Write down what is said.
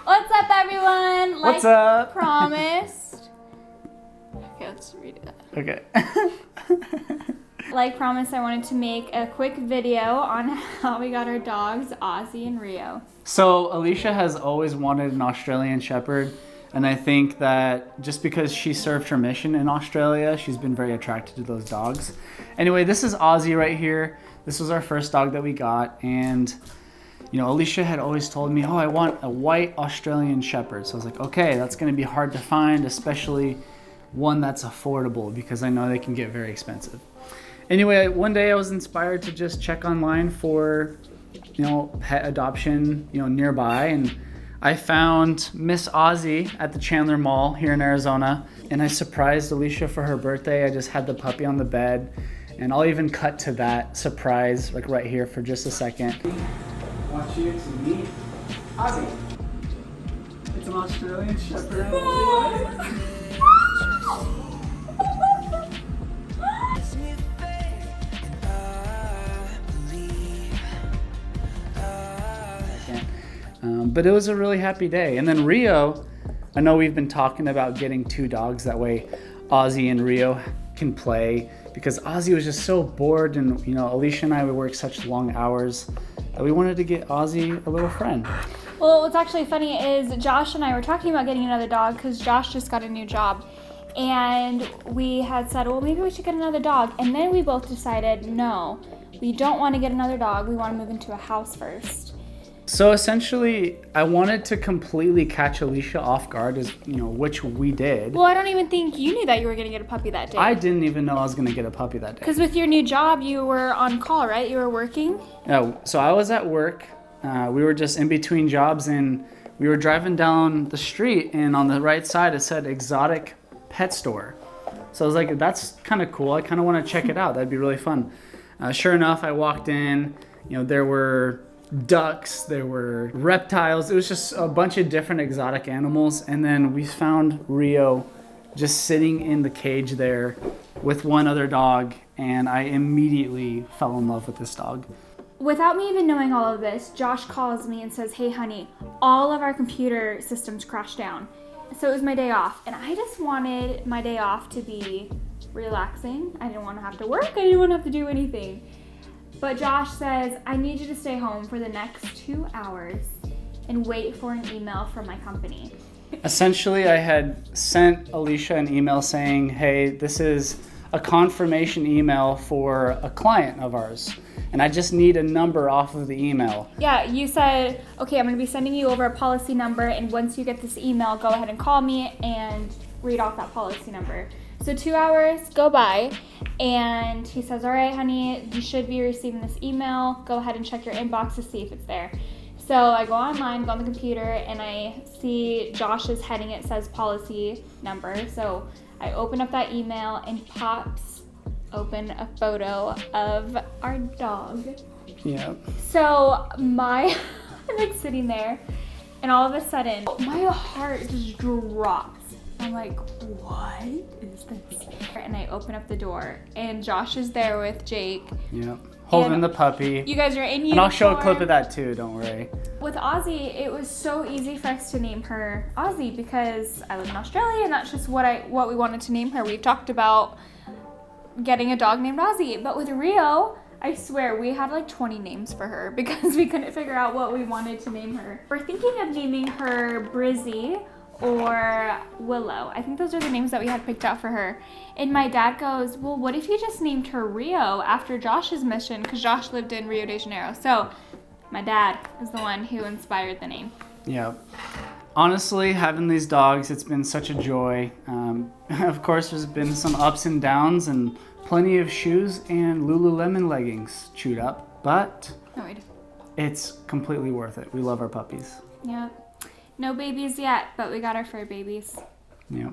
What's up, everyone? What's up? Promised. Okay, let's read it. Okay. Like promised, I wanted to make a quick video on how we got our dogs, Ozzy and Rio. So Alicia has always wanted an Australian Shepherd, and I think that just because she served her mission in Australia, she's been very attracted to those dogs. Anyway, this is Ozzy right here. This was our first dog that we got, and you know, Alicia had always told me, oh, I want a white Australian Shepherd. So I was like, okay, that's going to be hard to find, especially one that's affordable, because I know they can get very expensive. Anyway, one day I was inspired to just check online for, you know, pet adoption, you know, nearby, and I found Miss Ozzy at the Chandler Mall here in Arizona, and I surprised Alicia for her birthday. I just had the puppy on the bed, and I'll even cut to that surprise like right here for just a second. I want you to meet Ozzy. It's an Australian Shepherd. But it was a really happy day. And then Rio, I know we've been talking about getting two dogs, that way Ozzy and Rio can play, because Ozzy was just so bored, and you know, Alicia and I would work such long hours that we wanted to get Ozzy a little friend. Well, what's actually funny is Josh and I were talking about getting another dog because Josh just got a new job. And we had said, well, maybe we should get another dog. And then we both decided, no, we don't want to get another dog. We want to move into a house first. So essentially, I wanted to completely catch Alicia off guard, as you know, which we did. Well, I don't even think you knew that you were going to get a puppy that day. I didn't even know I was going to get a puppy that day. Because with your new job, you were on call, right? You were working? No, so I was at work. We were just in between jobs, and we were driving down the street, and on the right side it said exotic pet store. So I was like, that's kind of cool. I kind of want to check it out. That'd be really fun. Sure enough, I walked in. You know, there were ducks, there were reptiles. It was just a bunch of different exotic animals. And then we found Rio just sitting in the cage there with one other dog, and I immediately fell in love with this dog. Without me even knowing all of this, Josh calls me and says, hey honey, all of our computer systems crashed down. So it was my day off, and I just wanted my day off to be relaxing. I didn't want to have to work. I didn't want to have to do anything. But Josh says, I need you to stay home for the next 2 hours and wait for an email from my company. Essentially, I had sent Alicia an email saying, hey, this is a confirmation email for a client of ours, and I just need a number off of the email. Yeah, you said, okay, I'm going to be sending you over a policy number, and once you get this email, go ahead and call me and read off that policy number. So 2 hours go by, and he says, all right, honey, you should be receiving this email. Go ahead and check your inbox to see if it's there. So I go online, go on the computer, and I see Josh's heading. It says policy number. So I open up that email and pops open a photo of our dog. Yeah. So I'm like sitting there, and all of a sudden my heart just drops. I'm like, what is this? And I open up the door, and Josh is there with Jake. Yeah. Holding the puppy. You guys are in uniform. And I'll show a clip of that too, don't worry. With Ozzy, it was so easy for us to name her Ozzy because I live in Australia, and that's just what we wanted to name her. We've talked about getting a dog named Ozzy. But with Rio, I swear, we had like 20 names for her because we couldn't figure out what we wanted to name her. We're thinking of naming her Brizzy or Willow. I think those are the names that we had picked out for her. And my dad goes, well, what if you just named her Rio after Josh's mission? Because Josh lived in Rio de Janeiro. So my dad is the one who inspired the name. Yeah. Honestly, having these dogs, it's been such a joy. Of course, there's been some ups and downs and plenty of shoes and Lululemon leggings chewed up, but it's completely worth it. We love our puppies. Yeah. No babies yet, but we got our fur babies. Yeah.